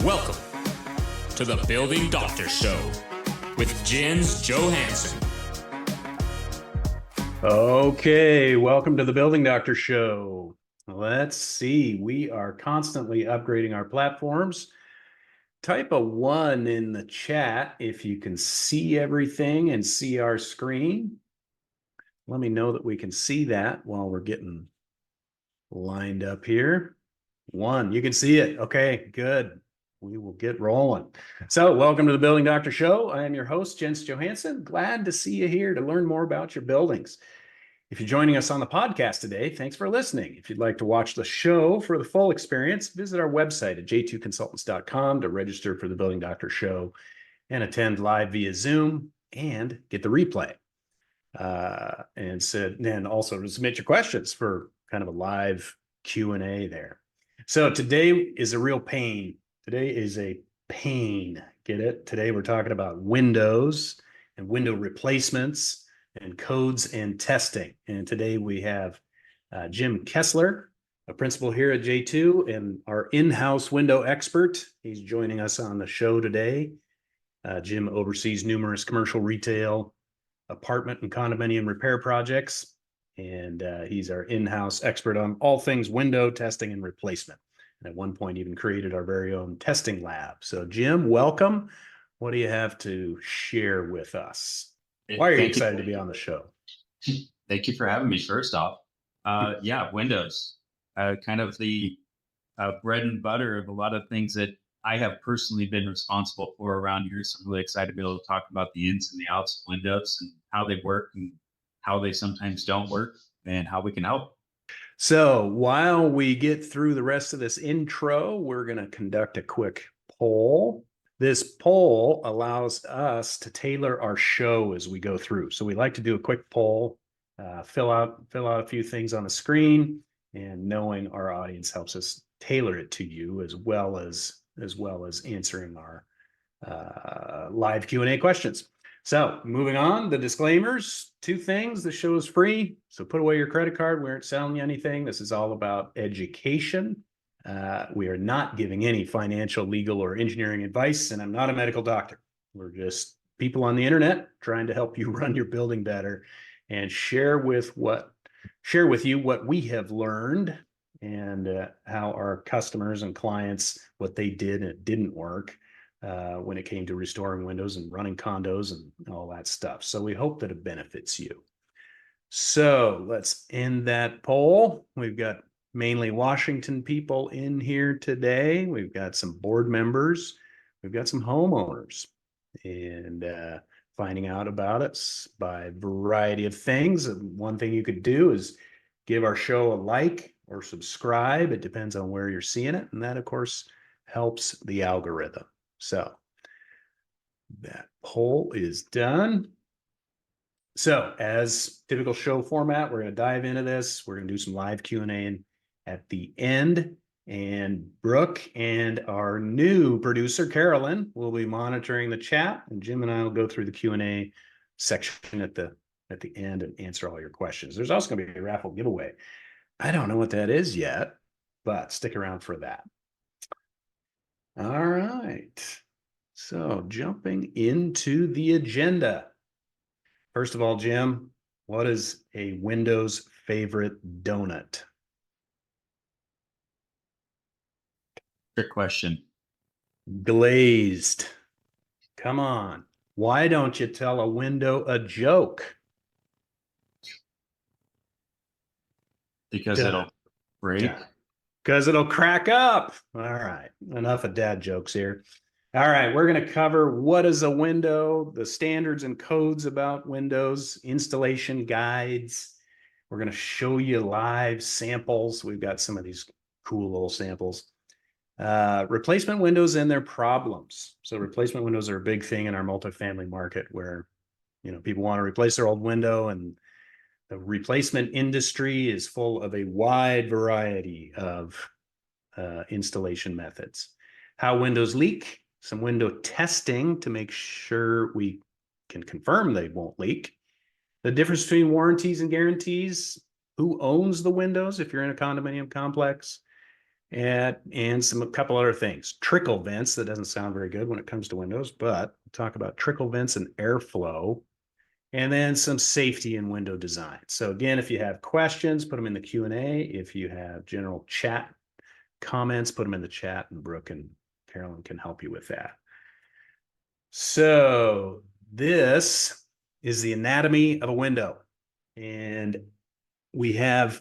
Welcome to the Building Doctor Show with Jens Johansson. Okay, welcome to the Building Doctor Show. Let's see, we are constantly upgrading our platforms. Type a 1 in the chat if you can see everything and see our screen. Let me know that we can see that while we're getting lined up here. 1, you can see it. Okay, good. We will get rolling. So welcome to the Building Doctor Show. I am your host, Jens Johansson. Glad to see you here to learn more about your buildings. If you're joining us on the podcast today, thanks for listening. If you'd like to watch the show for the full experience, visit our website at j2consultants.com to register for the Building Doctor Show and attend live via Zoom and get the replay. And also to submit your questions for kind of a live Q&A there. So today is a real pain. Today is a pain. Get it? Today we're talking about windows and window replacements and codes and testing. And today we have Jim Kessler, a principal here at J2 and our in-house window expert. He's joining us on the show today. Jim oversees numerous commercial, retail, apartment, and condominium repair projects. And he's our in-house expert on all things window testing and replacement. And at one point even created our very own testing lab. So Jim, welcome. What do you have to share with us? Why are you excited to be on the show? Thank you for having me. First off, windows, kind of the bread and butter of a lot of things that I have personally been responsible for around here. So I'm really excited to be able to talk about the ins and the outs of windows and how they work and how they sometimes don't work and how we can help. So while we get through the rest of this intro, we're going to conduct a quick poll. This poll allows us to tailor our show as we go through. So we like to do a quick poll, fill out a few things on the screen, and knowing our audience helps us tailor it to you as well as answering our live Q&A questions. So moving on, the disclaimers, 2 things. The show is free, so put away your credit card. We aren't selling you anything. This is all about education. We are not giving any financial, legal, or engineering advice, and I'm not a medical doctor. We're just people on the internet trying to help you run your building better and share with you what we have learned and how our customers and clients, what they did and it didn't work when it came to restoring windows and running condos and all that stuff. So we hope that it benefits you. So let's end that poll. We've got mainly Washington people in here today. We've got some board members. We've got some homeowners, and finding out about us by a variety of things. And one thing you could do is give our show a like or subscribe. It depends on where you're seeing it. And that, of course, helps the algorithm. So that poll is done. So as typical show format, we're going to dive into this. We're going to do some live Q&A at the end. And Brooke and our new producer, Carolyn, will be monitoring the chat. And Jim and I will go through the Q&A section at the end and answer all your questions. There's also going to be a raffle giveaway. I don't know what that is yet, but stick around for that. All right. So jumping into the agenda. First of all, Jim, what is a Windows favorite donut? Trick question. Glazed. Come on. Why don't you tell a window a joke? Because it'll break. Because it'll crack up. All right. Enough of dad jokes here. All right. We're going to cover what is a window, the standards and codes about windows, installation guides. We're going to show you live samples. We've got some of these cool little samples. Replacement windows and their problems. So replacement windows are a big thing in our multifamily market where, people want to replace their old window, and the replacement industry is full of a wide variety of installation methods. How windows leak, some window testing to make sure we can confirm they won't leak. The difference between warranties and guarantees, who owns the windows if you're in a condominium complex, and a couple other things. Trickle vents, that doesn't sound very good when it comes to windows, but we'll talk about trickle vents and airflow, and then some safety and window design. So again, if you have questions, put them in the Q&A. If you have general chat comments, put them in the chat, and Brooke and Carolyn can help you with that. So this is the anatomy of a window, and we have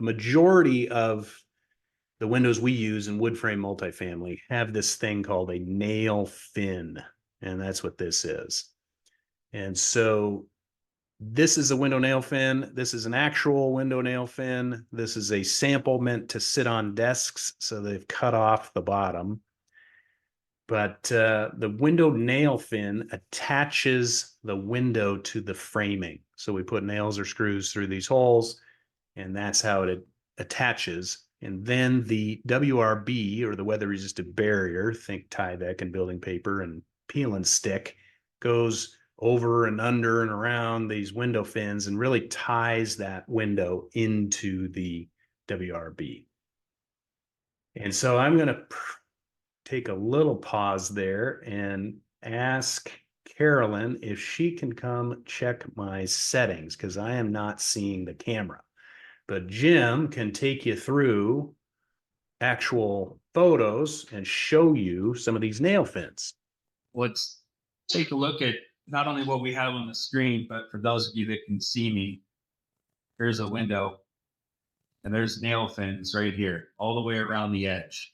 a majority of the windows we use in wood frame multifamily have this thing called a nail fin, and that's what this is. And so this is a window nail fin. This is an actual window nail fin. This is a sample meant to sit on desks, so they've cut off the bottom. But the window nail fin attaches the window to the framing. So we put nails or screws through these holes, and that's how it attaches. And then the WRB, or the weather resistant barrier, think Tyvek and building paper and peel and stick, goes over and under and around these window fins and really ties that window into the WRB. And so I'm going to take a little pause there and ask Carolyn if she can come check my settings, because I am not seeing the camera. But Jim can take you through actual photos and show you some of these nail fins. Let's take a look at not only what we have on the screen, but for those of you that can see me, here's a window and there's nail fins right here, all the way around the edge.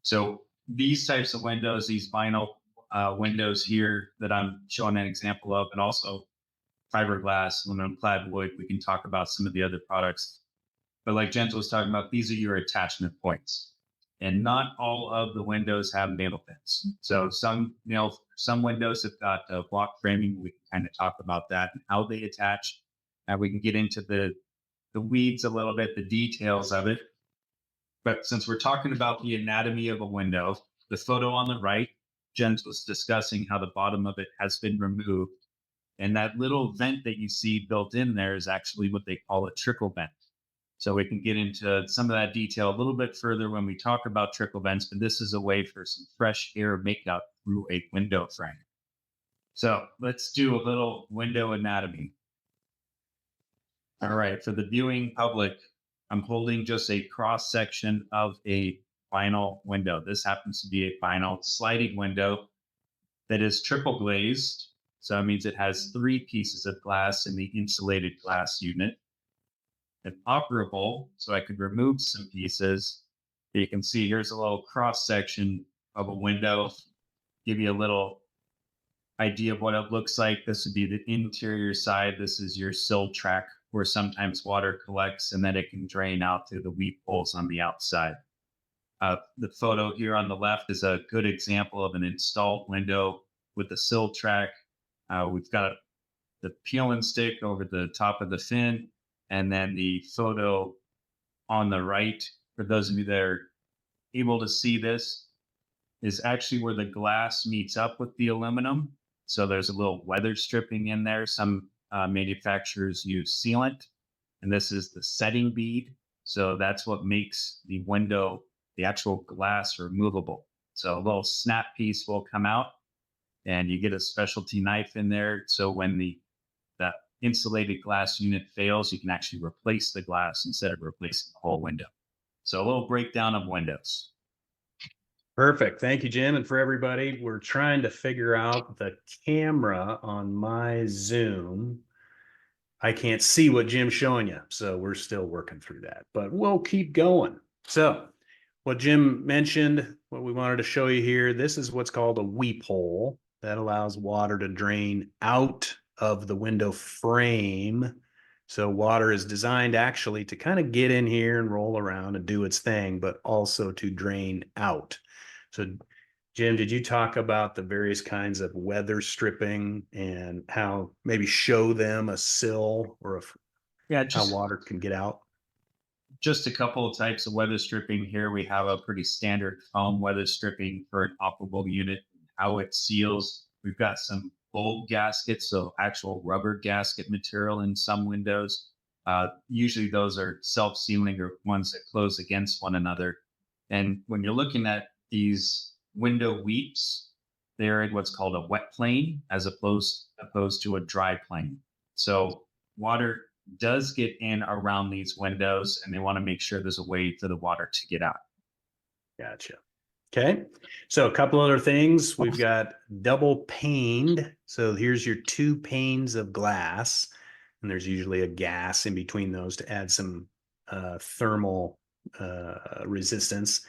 So these types of windows, these vinyl windows here that I'm showing an example of, and also fiberglass, aluminum clad wood, we can talk about some of the other products. But like Gentle was talking about, these are your attachment points. And not all of the windows have nail fins. So some windows have got block framing. We can kind of talk about that and how they attach. And we can get into the weeds a little bit, the details of it. But since we're talking about the anatomy of a window, the photo on the right, Jen was discussing how the bottom of it has been removed. And that little vent that you see built in there is actually what they call a trickle vent. So we can get into some of that detail a little bit further when we talk about trickle vents, but this is a way for some fresh air makeout through a window frame. So let's do a little window anatomy. All right, for the viewing public, I'm holding just a cross section of a vinyl window. This happens to be a vinyl sliding window that is triple glazed. So it means it has 3 pieces of glass in the insulated glass unit. And operable, so I could remove some pieces. You can see here's a little cross section of a window, give you a little idea of what it looks like. This would be the interior side. This is your sill track where sometimes water collects and then it can drain out through the weep holes on the outside. The photo here on the left is a good example of an installed window with the sill track. We've got the peel and stick over the top of the fin. And then the photo on the right, for those of you that are able to see this, is actually where the glass meets up with the aluminum. So there's a little weather stripping in there. Some manufacturers use sealant, and this is the setting bead. So that's what makes the window, the actual glass, removable. So a little snap piece will come out, and you get a specialty knife in there. So when the insulated glass unit fails, you can actually replace the glass instead of replacing the whole window. So a little breakdown of windows. Perfect. Thank you, Jim. And for everybody, we're trying to figure out the camera on my Zoom. I can't see what Jim's showing you, so we're still working through that, but we'll keep going. So what Jim mentioned, what we wanted to show you here, this is what's called a weep hole that allows water to drain out of the window frame. So water is designed actually to kind of get in here and roll around and do its thing, but also to drain out. So Jim, did you talk about the various kinds of weather stripping and how maybe show them a sill or how water can get out? Just a couple of types of weather stripping here. We have a pretty standard foam weather stripping for an operable unit, how it seals. We've got some bulb gaskets, so actual rubber gasket material in some windows. Usually those are self-sealing or ones that close against one another. And when you're looking at these window weeps, they're in what's called a wet plane as opposed to a dry plane. So water does get in around these windows, and they want to make sure there's a way for the water to get out. Gotcha. Okay. So a couple other things. We've got double paned. So here's your 2 panes of glass, and there's usually a gas in between those to add some thermal resistance.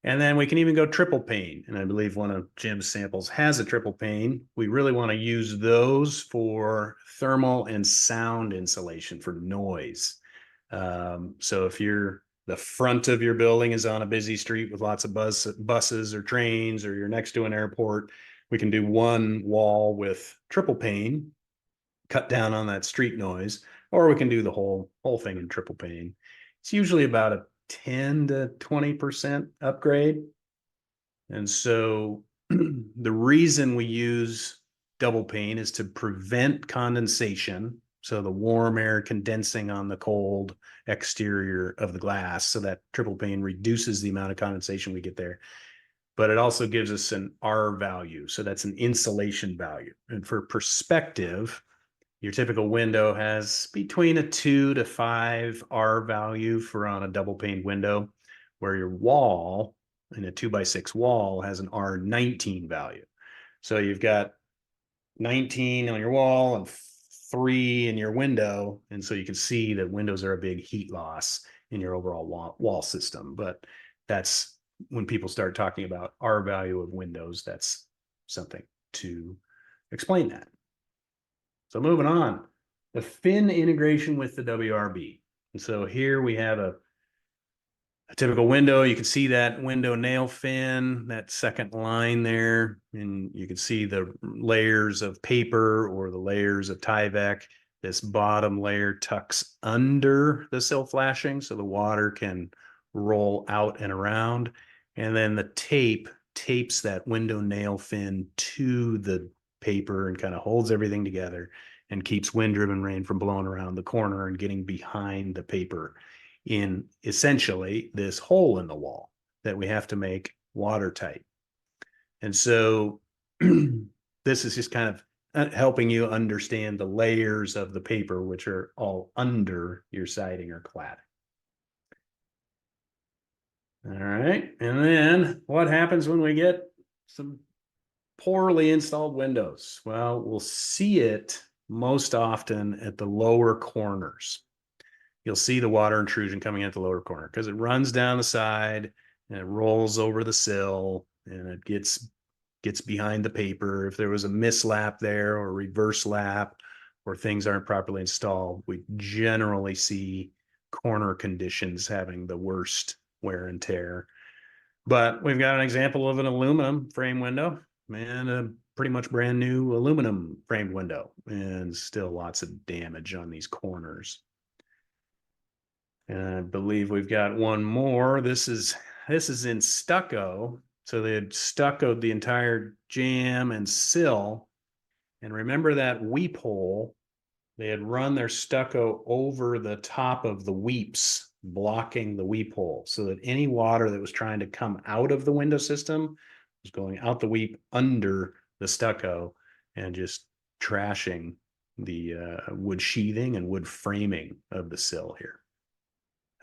And then we can even go triple pane. And I believe one of Jim's samples has a triple pane. We really want to use those for thermal and sound insulation for noise. So if the front of your building is on a busy street with lots of buses or trains, or you're next to an airport, we can do one wall with triple pane, cut down on that street noise, or we can do the whole thing in triple pane. It's usually about a 10 to 20% upgrade. And so the reason we use double pane is to prevent condensation. So the warm air condensing on the cold exterior of the glass, so that triple pane reduces the amount of condensation we get there. But it also gives us an R value. So that's an insulation value. And for perspective, your typical window has between a 2 to 5 R value for on a double pane window, where your wall in a 2x6 wall has an R19 value. So you've got 19 on your wall and 3 in your window. And so you can see that windows are a big heat loss in your overall wall system. But that's when people start talking about R value of windows, that's something to explain that. So moving on, the fin integration with the WRB. And so here we have a typical window. You can see that window nail fin, that second line there, and you can see the layers of paper or the layers of Tyvek. This bottom layer tucks under the sill flashing so the water can roll out and around. And then the tape tapes that window nail fin to the paper and kind of holds everything together and keeps wind-driven rain from blowing around the corner and getting behind the paper in essentially this hole in the wall that we have to make watertight. And so this is just kind of helping you understand the layers of the paper, which are all under your siding or cladding. All right. And then what happens when we get some poorly installed windows? Well, we'll see it most often at the lower corners. You'll see the water intrusion coming at the lower corner because it runs down the side and it rolls over the sill and it gets behind the paper. If there was a mislap there or reverse lap or things aren't properly installed, we generally see corner conditions having the worst wear and tear. But we've got an example of an aluminum frame window and a pretty much brand new aluminum framed window, and still lots of damage on these corners. And I believe we've got one more. This is in stucco. So they had stuccoed the entire jamb and sill. And remember that weep hole? They had run their stucco over the top of the weeps, blocking the weep hole, so that any water that was trying to come out of the window system was going out the weep under the stucco and just trashing the wood sheathing and wood framing of the sill here.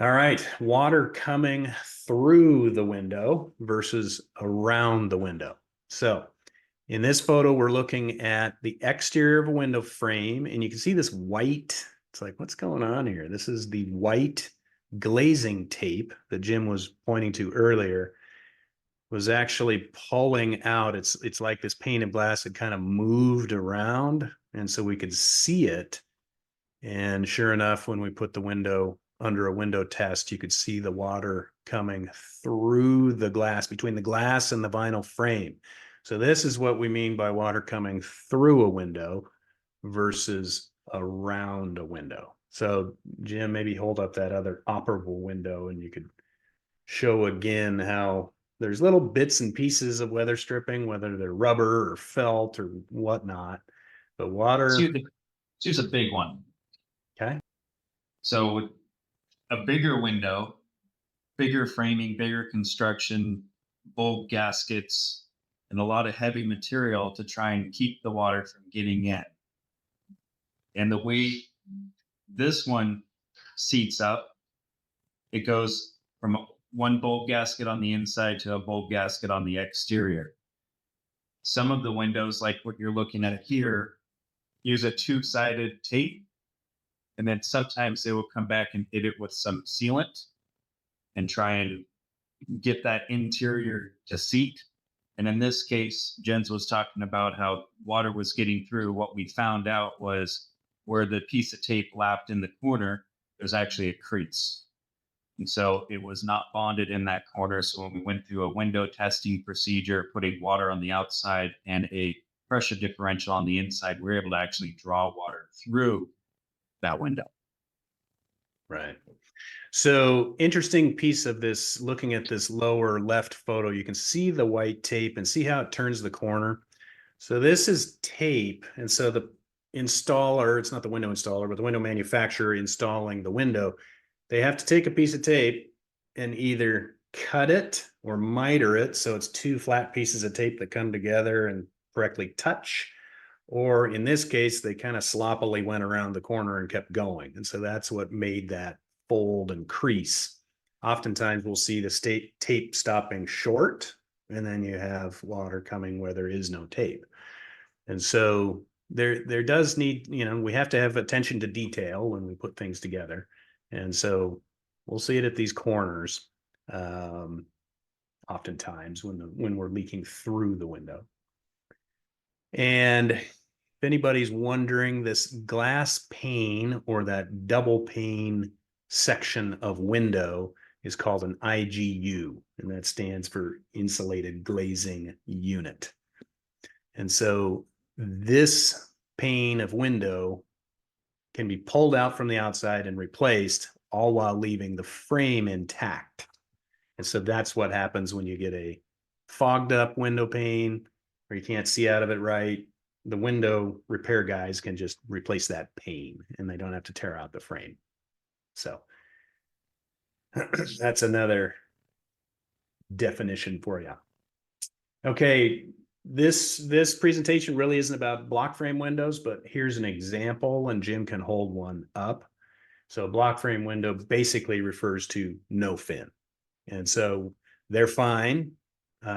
All right, water coming through the window versus around the window. So in this photo, we're looking at the exterior of a window frame, and you can see this white. It's like, what's going on here? This is the white glazing tape that Jim was pointing to earlier, was actually pulling out. It's like this pane of glass had kind of moved around, and so we could see it. And sure enough, when we put the window under a window test, you could see the water coming through the glass, between the glass and the vinyl frame. So this is what we mean by water coming through a window versus around a window. So Jim, maybe hold up that other operable window and you could show again how there's little bits and pieces of weather stripping, whether they're rubber or felt or whatnot. But water. Let's use a big one. Okay. So with a bigger window, bigger framing, bigger construction, bulb gaskets, and a lot of heavy material to try and keep the water from getting in. And the way this one seats up, it goes from one bulb gasket on the inside to a bulb gasket on the exterior. Some of the windows, like what you're looking at here, use a two-sided tape, and then sometimes they will come back and hit it with some sealant and try and get that interior to seat. And in this case, Jens was talking about how water was getting through. What we found out was where the piece of tape lapped in the corner, there's actually a crease. And so it was not bonded in that corner. So when we went through a window testing procedure, putting water on the outside and a pressure differential on the inside, we were able to actually draw water through that window. Right. So interesting piece of this, looking at this lower left photo, you can see the white tape and see how it turns the corner. So this is tape. And so the installer, it's not the window installer, but the window manufacturer installing the window, they have to take a piece of tape and either cut it or miter it. So it's two flat pieces of tape that come together and correctly touch. Or in this case, they kind of sloppily went around the corner and kept going. And so that's what made that fold and crease. Oftentimes we'll see the tape stopping short, and then you have water coming where there is no tape. And so there does need, we have to have attention to detail when we put things together. And so we'll see it at these corners, oftentimes when we're leaking through the window. And if anybody's wondering, this glass pane or that double pane section of window is called an IGU, and that stands for insulated glazing unit. And so this pane of window can be pulled out from the outside and replaced, all while leaving the frame intact. And so that's what happens when you get a fogged up window pane or you can't see out of it right. The window repair guys can just replace that pane and they don't have to tear out the frame. So that's another definition for you. Okay, this presentation really isn't about block frame windows, but here's an example, and Jim can hold one up. So a block frame window basically refers to no fin. And so they're fine.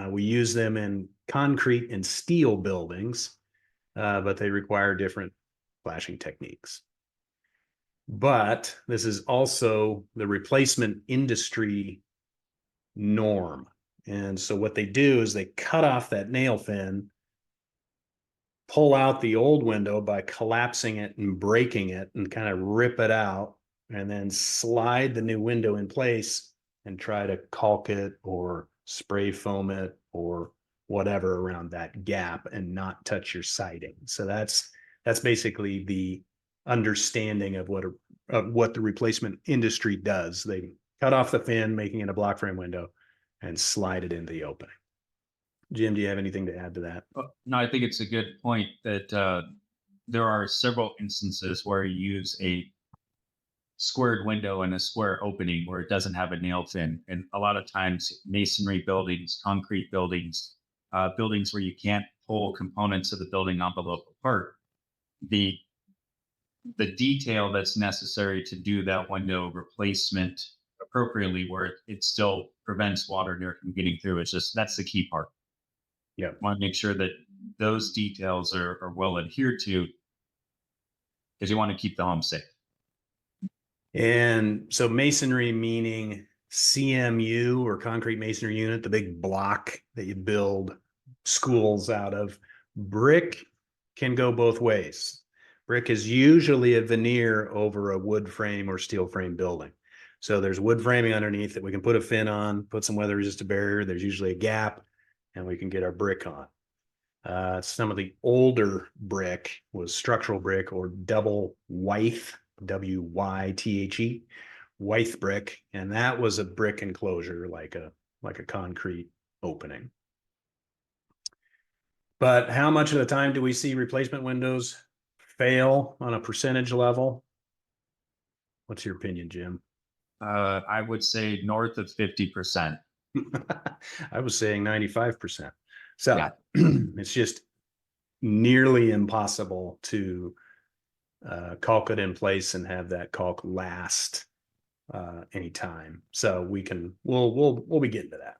We use them in concrete and steel buildings, but they require different flashing techniques. But this is also the replacement industry norm. And so what they do is they cut off that nail fin, pull out the old window by collapsing it and breaking it and kind of rip it out, and then slide the new window in place and try to caulk it or spray foam it or whatever around that gap and not touch your siding. So that's basically the understanding of what the replacement industry does. They cut off the fin, making it a block frame window, and slide it into the opening. Jim, do you have anything to add to that? No, I think it's a good point that there are several instances where you use a squared window and a square opening where it doesn't have a nail fin. And a lot of times masonry buildings, concrete buildings, buildings where you can't pull components of the building envelope apart, the detail that's necessary to do that window replacement appropriately where it still prevents water and air from getting through. It's just, that's the key part. Yeah. Want to make sure that those details are well adhered to because you want to keep the home safe. And so masonry meaning CMU or concrete masonry unit, the big block that you build schools out of. Brick can go both ways. Brick is usually a veneer over a wood frame or steel frame building. So there's wood framing underneath that we can put a fin on, put some weather resistant barrier. There's usually a gap and we can get our brick on. Some of the older brick was structural brick or double wythe, W-Y-T-H-E, wythe brick. And that was a brick enclosure like a concrete opening. But how much of the time do we see replacement windows fail on a percentage level? What's your opinion, Jim? I would say north of 50%. I was saying 95%. So Yeah. it's just nearly impossible to caulk it in place and have that caulk last any time. So we'll be getting to that.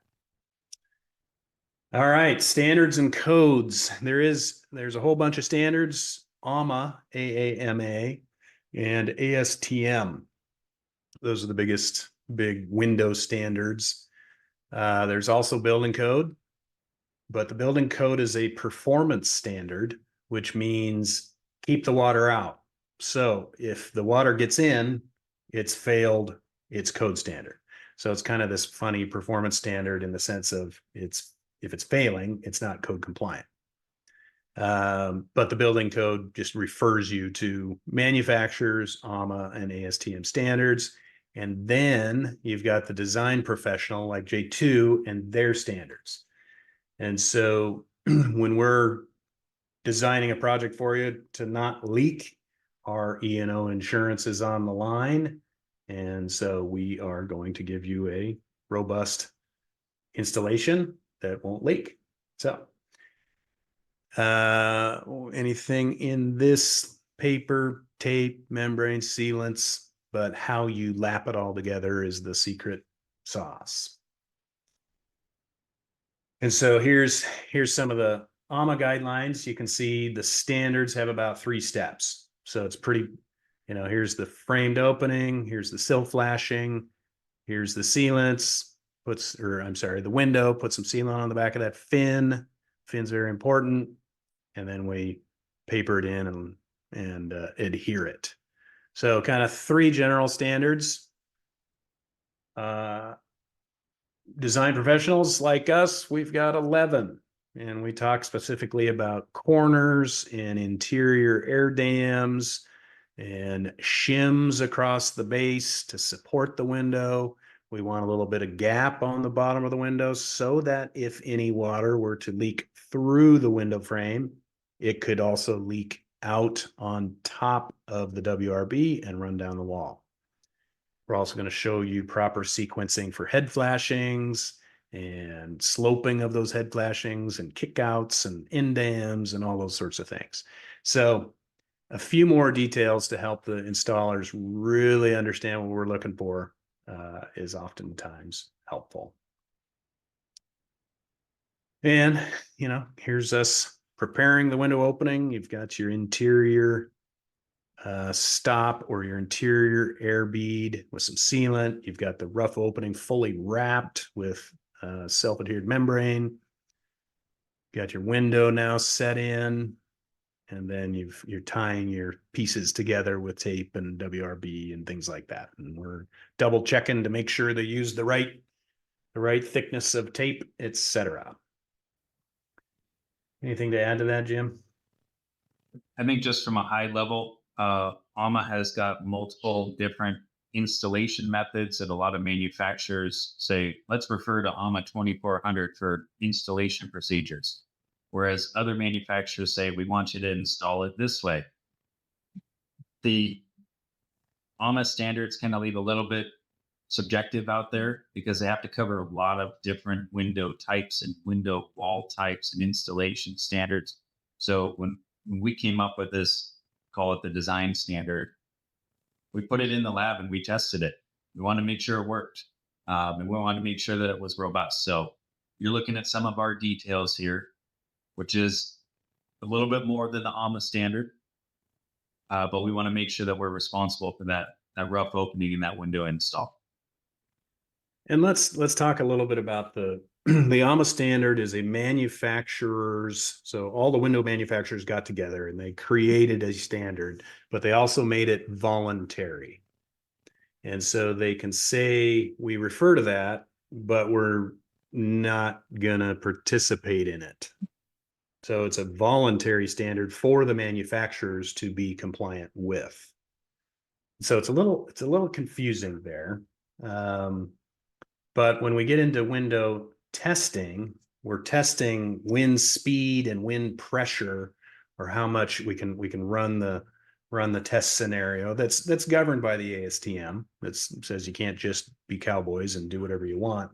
All right, standards and codes. There's a whole bunch of standards, AAMA, AAMA, and ASTM. Those are the big window standards. There's also building code, but the building code is a performance standard, which means keep the water out. So if the water gets in, it's failed its code standard. So it's kind of this funny performance standard in the sense of if it's failing, it's not code compliant. But the building code just refers you to manufacturers, AAMA, and ASTM standards. And then you've got the design professional like J2 and their standards. And so when we're designing a project for you to not leak, our E&O insurance is on the line. And so we are going to give you a robust installation that won't leak. So anything in this paper, tape, membrane, sealants, but how you lap it all together is the secret sauce. And so here's some of the AAMA guidelines. You can see the standards have about 3 steps. So it's pretty, here's the framed opening, here's the sill flashing, here's the sealants, the window, put some sealant on the back of that fin. Fin's very important. And then we paper it in and adhere it. So kind of 3 general standards. Design professionals like us, we've got 11, and we talk specifically about corners and interior air dams and shims across the base to support the window. We want a little bit of gap on the bottom of the window so that if any water were to leak through the window frame, it could also leak out on top of the WRB and run down the wall. We're also going to show you proper sequencing for head flashings and sloping of those head flashings and kickouts and end dams and all those sorts of things. So a few more details to help the installers really understand what we're looking for is oftentimes helpful. And, here's us preparing the window opening. You've got your interior stop or your interior air bead with some sealant. You've got the rough opening fully wrapped with self-adhered membrane. You got your window now set in, and then you're tying your pieces together with tape and WRB and things like that. And we're double checking to make sure they use the right thickness of tape, etc. Anything to add to that, Jim? I think just from a high level, AAMA has got multiple different installation methods that a lot of manufacturers say, let's refer to AAMA 2400 for installation procedures. Whereas other manufacturers say, we want you to install it this way. The AAMA standards kind of leave a little bit subjective out there because they have to cover a lot of different window types and window wall types and installation standards. So when we came up with this, call it the design standard, we put it in the lab and we tested it. We want to make sure it worked. And we want to make sure that it was robust. So you're looking at some of our details here, which is a little bit more than the AAMA standard. But we want to make sure that we're responsible for that rough opening in that window install. And let's talk a little bit about the AAMA standard is a manufacturer's, so all the window manufacturers got together and they created a standard, but they also made it voluntary. And so they can say, we refer to that, but we're not gonna participate in it. So it's a voluntary standard for the manufacturers to be compliant with. So it's a little confusing there. But when we get into window testing, we're testing wind speed and wind pressure, or how much we can run the run the test scenario that's governed by the ASTM that says you can't just be cowboys and do whatever you want.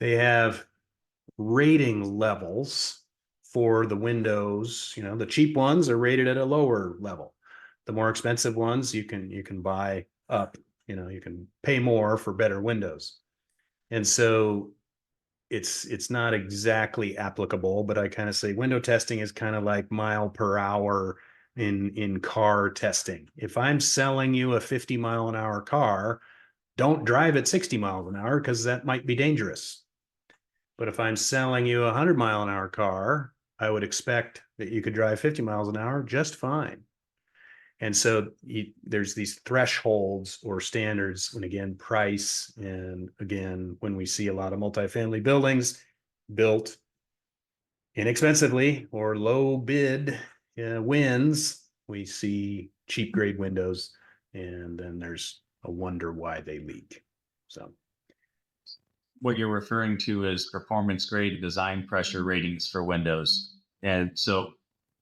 They have rating levels for the windows. You know, the cheap ones are rated at a lower level. The more expensive ones you can buy up. You know, you can pay more for better windows. And so it's not exactly applicable, but I kind of say window testing is kind of like mile per hour in car testing. If I'm selling you a 50-mile-an-hour car, don't drive at 60 miles an hour because that might be dangerous. But if I'm selling you a 100-mile-an-hour car, I would expect that you could drive 50 miles an hour just fine. And so there's these thresholds or standards, and again, price. And again, when we see a lot of multifamily buildings built inexpensively or low bid wins, we see cheap grade windows, and then there's a wonder why they leak. So what you're referring to is performance grade design pressure ratings for windows. And so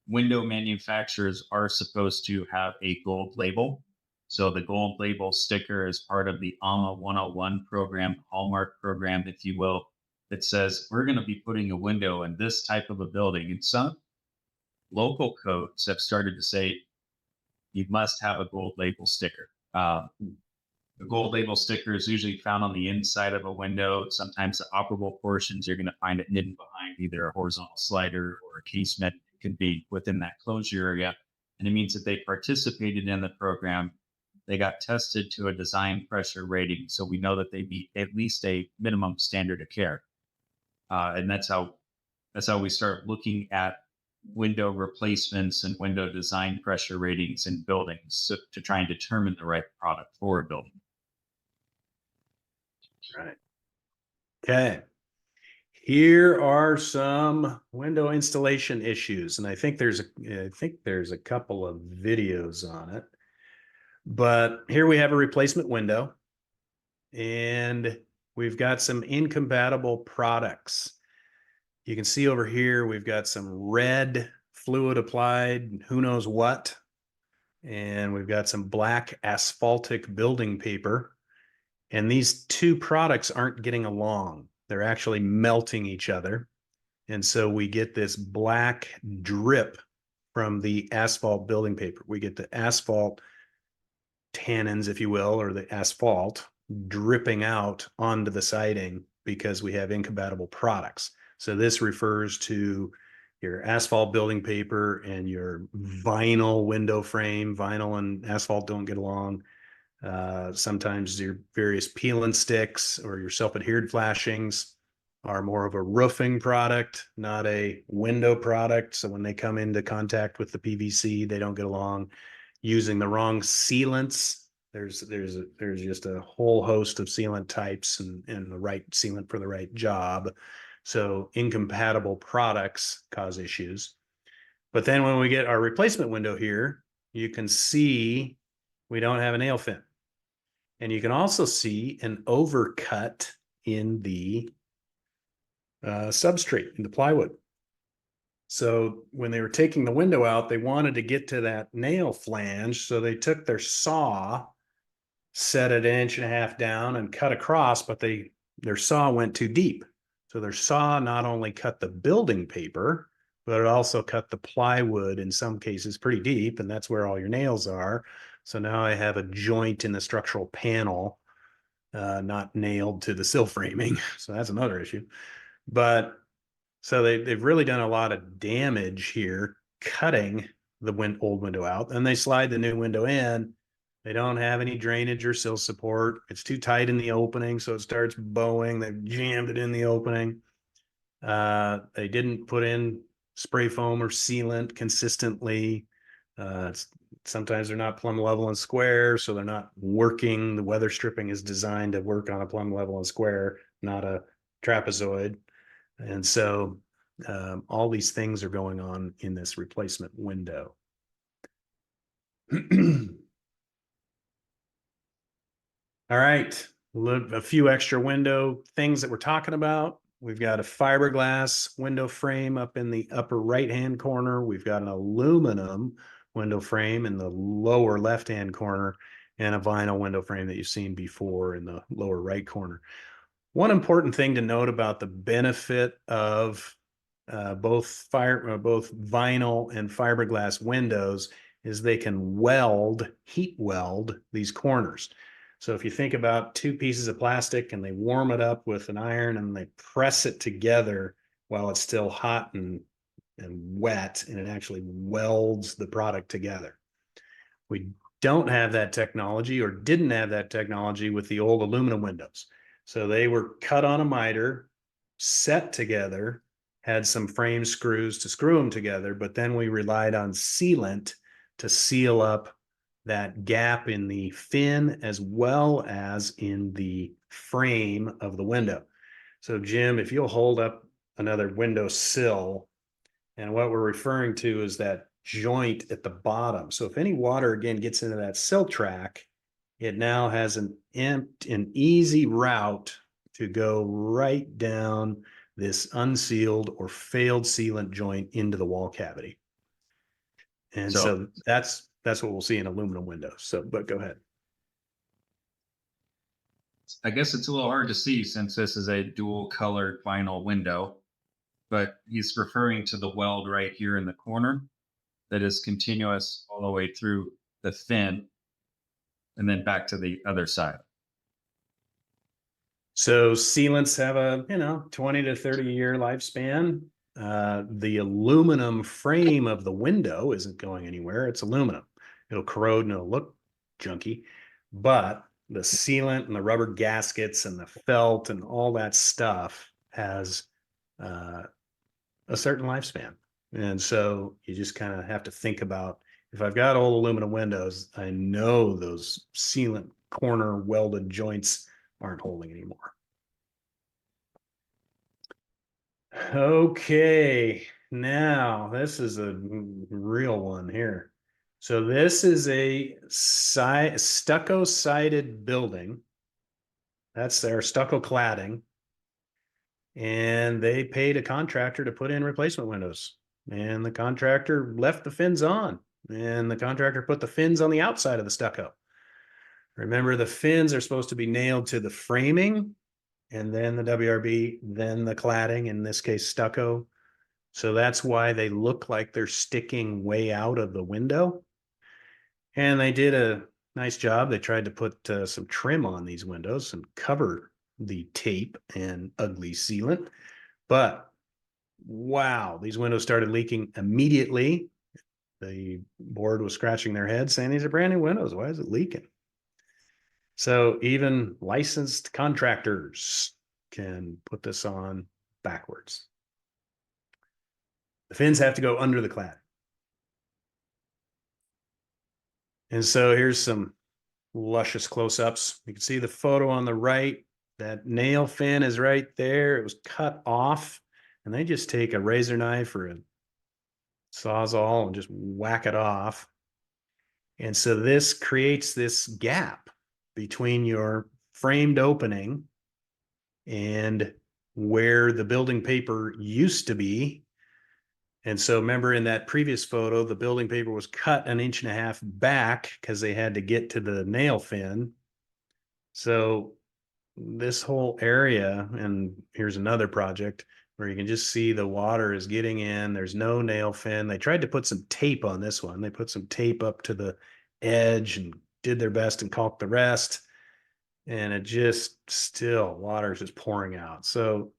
window manufacturers are supposed to have a gold label. So the gold label sticker is part of the AMA 101 program, Hallmark program, if you will, that says we're going to be putting a window in this type of a building. And some local codes have started to say you must have a gold label sticker. The gold label sticker is usually found on the inside of a window. Sometimes the operable portions, you're going to find it hidden behind either a horizontal slider or a casement. It could be within that closure area. And it means that they participated in the program. They got tested to a design pressure rating. So we know that they meet at least a minimum standard of care. And that's how we start looking at window replacements and window design pressure ratings in buildings to try and determine the right product for a building. Right. Okay. Here are some window installation issues, and I think there's a couple of videos on it. But here we have a replacement window, and we've got some incompatible products. You can see over here we've got some red fluid applied, who knows what, and we've got some black asphaltic building paper. And these two products aren't getting along. They're actually melting each other. And so we get this black drip from the asphalt building paper. We get the asphalt tannins, if you will, or the asphalt dripping out onto the siding because we have incompatible products. So this refers to your asphalt building paper and your vinyl window frame. Vinyl and asphalt don't get along. Sometimes your various peel and sticks or your self-adhered flashings are more of a roofing product, not a window product. So when they come into contact with the PVC, they don't get along. Using the wrong sealants, there's just a whole host of sealant types and the right sealant for the right job. So incompatible products cause issues. But then when we get our replacement window here, you can see we don't have a nail fin. And you can also see an overcut in the substrate, in the plywood. So when they were taking the window out, they wanted to get to that nail flange. So they took their saw, set it 1.5 inches down and cut across, but their saw went too deep. So their saw not only cut the building paper, but it also cut the plywood in some cases pretty deep. And that's where all your nails are. So now I have a joint in the structural panel, not nailed to the sill framing. So that's another issue. But so they've really done a lot of damage here, cutting the old window out. And they slide the new window in. They don't have any drainage or sill support. It's too tight in the opening, so it starts bowing. They've jammed it in the opening. They didn't put in spray foam or sealant consistently. Sometimes they're not plumb level and square, so they're not working. The weather stripping is designed to work on a plumb level and square, not a trapezoid. And so all these things are going on in this replacement window. All right, a few extra window things that we're talking about. We've got a fiberglass window frame up in the upper right-hand corner. We've got an aluminum window frame in the lower left-hand corner and a vinyl window frame that you've seen before in the lower right corner. One important thing to note about the benefit of both vinyl and fiberglass windows is they can heat weld these corners. So if you think about two pieces of plastic and they warm it up with an iron and they press it together while it's still hot and wet, and it actually welds the product together. We don't have that technology, or didn't have that technology, with the old aluminum windows. So they were cut on a miter, set together, had some frame screws to screw them together, but then we relied on sealant to seal up that gap in the fin as well as in the frame of the window. So Jim, if you'll hold up another window sill, and what we're referring to is that joint at the bottom. So if any water again gets into that sill track, it now has an easy route to go right down this unsealed or failed sealant joint into the wall cavity. And so that's what we'll see in aluminum windows. So, but go ahead. I guess it's a little hard to see since this is a dual colored vinyl window, but he's referring to the weld right here in the corner that is continuous all the way through the fin and then back to the other side. So sealants have a 20 to 30 year lifespan. The aluminum frame of the window isn't going anywhere. It's aluminum. It'll corrode and it'll look junky, but the sealant and the rubber gaskets and the felt and all that stuff has a certain lifespan. And so you just kind of have to think about, if I've got old aluminum windows, I know those sealant corner welded joints aren't holding anymore. Okay, now this is a real one here. So this is a stucco sided building. That's their stucco cladding. And they paid a contractor to put in replacement windows. And the contractor left the fins on. And the contractor put the fins on the outside of the stucco. Remember, the fins are supposed to be nailed to the framing, and then the WRB, then the cladding, in this case stucco. So that's why they look like they're sticking way out of the window. And they did a nice job. They tried to put some trim on these windows and cover the tape and ugly sealant. But wow, these windows started leaking immediately. The board was scratching their head saying, these are brand new windows. Why is it leaking? So even licensed contractors can put this on backwards. The fins have to go under the clad. And so here's some luscious close-ups. You can see the photo on the right. That nail fin is right there. It was cut off, and they just take a razor knife or a Sawzall and just whack it off. And so this creates this gap between your framed opening and where the building paper used to be. And so remember, in that previous photo, the building paper was cut 1.5 inches back because they had to get to the nail fin. So this whole area, and here's another project where you can just see the water is getting in. There's no nail fin. They tried to put some tape on this one. They put some tape up to the edge and did their best and caulked the rest. And it just still, water is just pouring out. So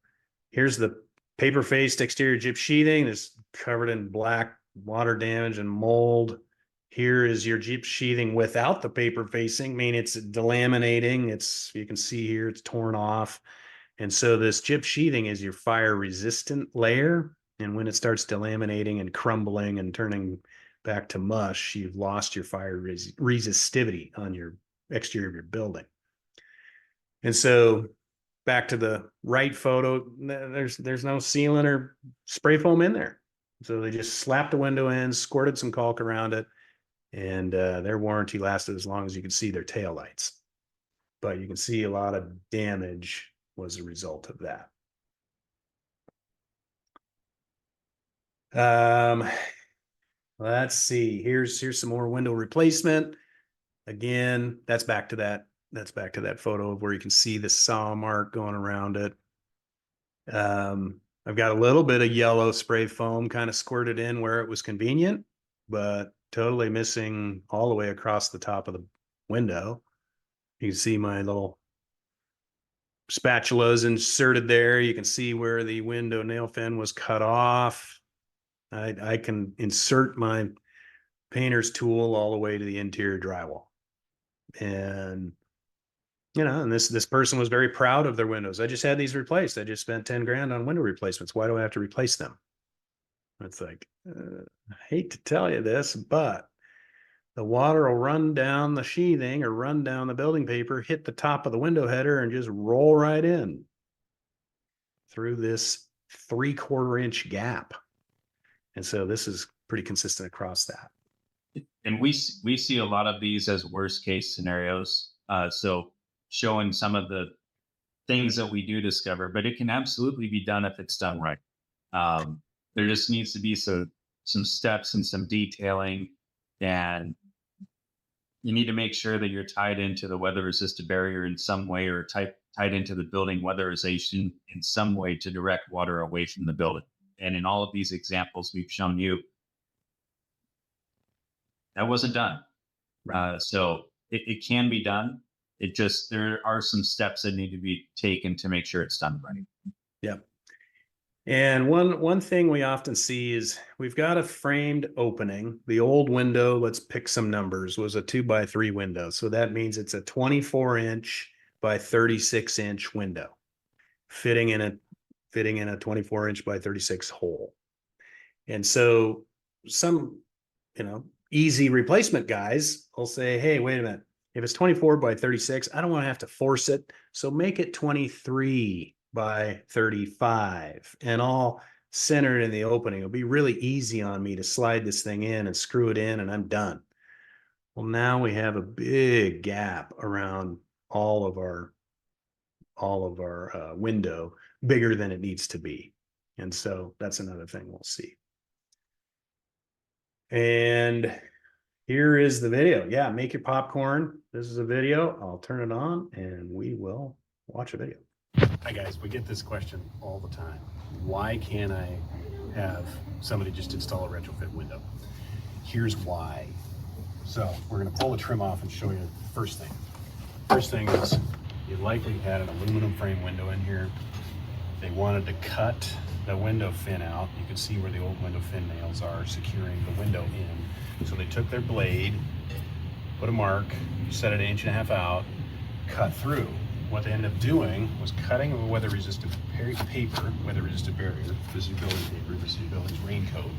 here's the paper faced exterior gyp sheathing. It's covered in black water damage and mold. Here is your gyp sheathing without the paper facing. I mean, it's delaminating. You can see here, it's torn off. And so this gyp sheathing is your fire resistant layer. And when it starts delaminating and crumbling and turning back to mush, you've lost your fire resistivity on your exterior of your building. And so back to the right photo, there's no sealant or spray foam in there. So they just slapped the window in, squirted some caulk around it, and their warranty lasted as long as you could see their taillights. But you can see a lot of damage was a result of that. Let's see. Here's some more window replacement. Again, that's back to that photo of where you can see the saw mark going around it. I've got a little bit of yellow spray foam kind of squirted in where it was convenient, but totally missing all the way across the top of the window. You can see my little spatulas inserted there. You can see where the window nail fin was cut off. I can insert my painter's tool all the way to the interior drywall. And and this person was very proud of their windows. I just had these replaced. I just spent 10 grand on window replacements. Why do I have to replace them? It's like, I hate to tell you this, but the water will run down the sheathing or run down the building paper, hit the top of the window header, and just roll right in through this 3/4 inch gap. And so this is pretty consistent across that. And we see a lot of these as worst case scenarios. So showing some of the things that we do discover, but it can absolutely be done if it's done right. There just needs to be some steps and some detailing, and you need to make sure that you're tied into the weather resistant barrier in some way, or tied into the building weatherization in some way to direct water away from the building. And in all of these examples we've shown you, that wasn't done. So it can be done. It just, there are some steps that need to be taken to make sure it's done right. Yep. And one thing we often see is we've got a framed opening. The old window, let's pick some numbers, was a 2x3 window. So that means it's a 24-inch by 36-inch window fitting in a 24-inch by 36 hole. And so some, easy replacement guys will say, hey, wait a minute. If it's 24 by 36, I don't want to have to force it. So make it 23 by 35 and all centered in the opening. It'll be really easy on me to slide this thing in and screw it in and I'm done. Well, now we have a big gap around all of our window, bigger than it needs to be. And so that's another thing we'll see. And here is the video. Yeah, make your popcorn. This is a video. I'll turn it on and we will watch a video. Hi guys, we get this question all the time. Why can't I have somebody just install a retrofit window? Here's why. So we're gonna pull the trim off and show you the first thing. First thing is you likely had an aluminum frame window in here. They wanted to cut the window fin out. You can see where the old window fin nails are securing the window in. So they took their blade, put a mark, set it 1.5 inches out, cut through. What they ended up doing was cutting a weather-resistant paper, weather-resistant barrier. This is your building paper, this is your building's raincoat.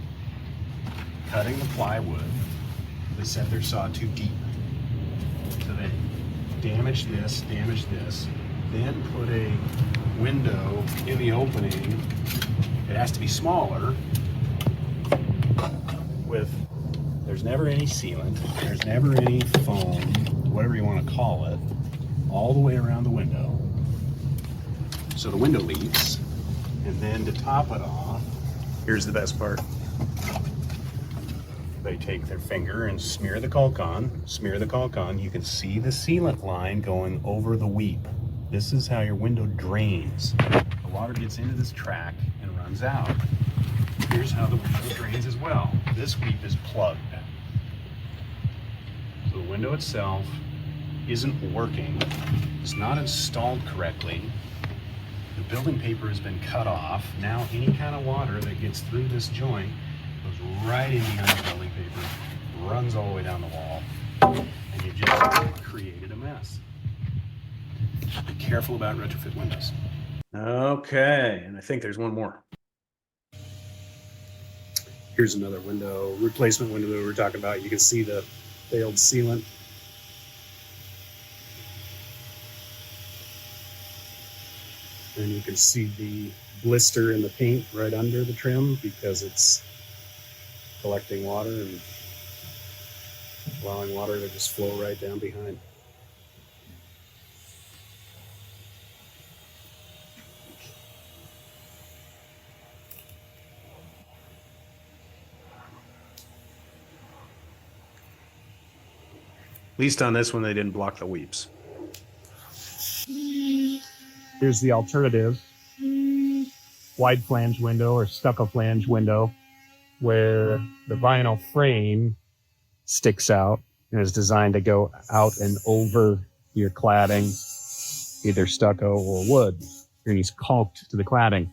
Cutting the plywood, they set their saw too deep. So they damaged this, then put a window in the opening. It has to be smaller there's never any sealant, there's never any foam, whatever you want to call it, all the way around the window. So the window leaks, and then to top it off, here's the best part. They take their finger and smear the caulk on. You can see the sealant line going over the weep. This is how your window drains. The water gets into this track and runs out. Here's how the window drains as well. This weep is plugged. So the window itself isn't working. It's not installed correctly. The building paper has been cut off. Now any kind of water that gets through this joint goes right in behind the building paper, runs all the way down the wall, and you just created a mess. Be careful about retrofit windows. Okay, and I think there's one more. Here's another window, replacement window that we were talking about. You can see the failed sealant. And you can see the blister in the paint right under the trim because it's collecting water and allowing water to just flow right down behind. At least on this one, they didn't block the weeps. Here's the alternative. Wide flange window or stucco flange window where the vinyl frame sticks out and is designed to go out and over your cladding, either stucco or wood, and he's caulked to the cladding.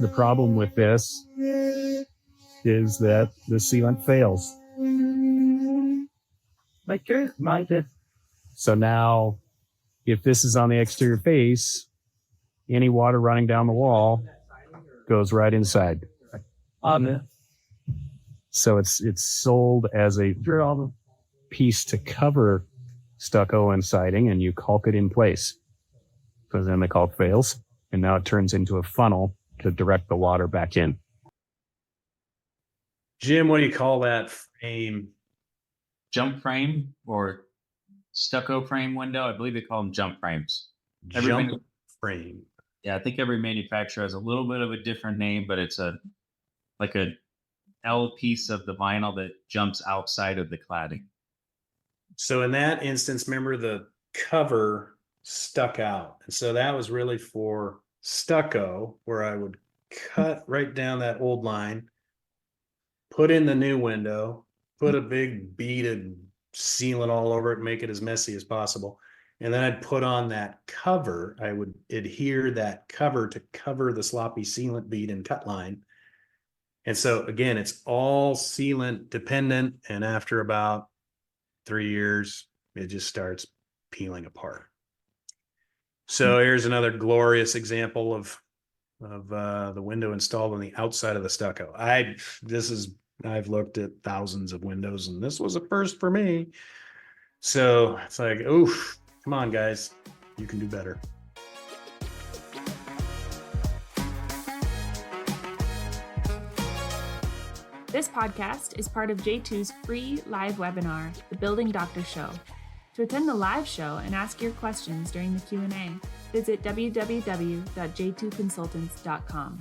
The problem with this is that the sealant fails. So now, if this is on the exterior face, any water running down the wall goes right inside. So it's sold as a piece to cover stucco and siding, and you caulk it in place. So then the caulk fails, and now it turns into a funnel to direct the water back in. Jim, what do you call that frame? Jump frame or stucco frame window. I believe they call them jump frames. Jump frame. Yeah, I think every manufacturer has a little bit of a different name, but it's like a L piece of the vinyl that jumps outside of the cladding. So in that instance, remember the cover stuck out. And so that was really for stucco, where I would cut right down that old line, put in the new window, put a big beaded sealant all over it, make it as messy as possible. And then I'd put on that cover. I would adhere that cover to cover the sloppy sealant bead and cut line. And so again, it's all sealant dependent. And after about 3 years, it just starts peeling apart. So here's another glorious example of the window installed on the outside of the stucco. I've looked at thousands of windows, and this was a first for me. So it's like, oof, come on, guys, you can do better. This podcast is part of J2's free live webinar, The Building Doctor Show. To attend the live show and ask your questions during the Q&A, visit www.j2consultants.com.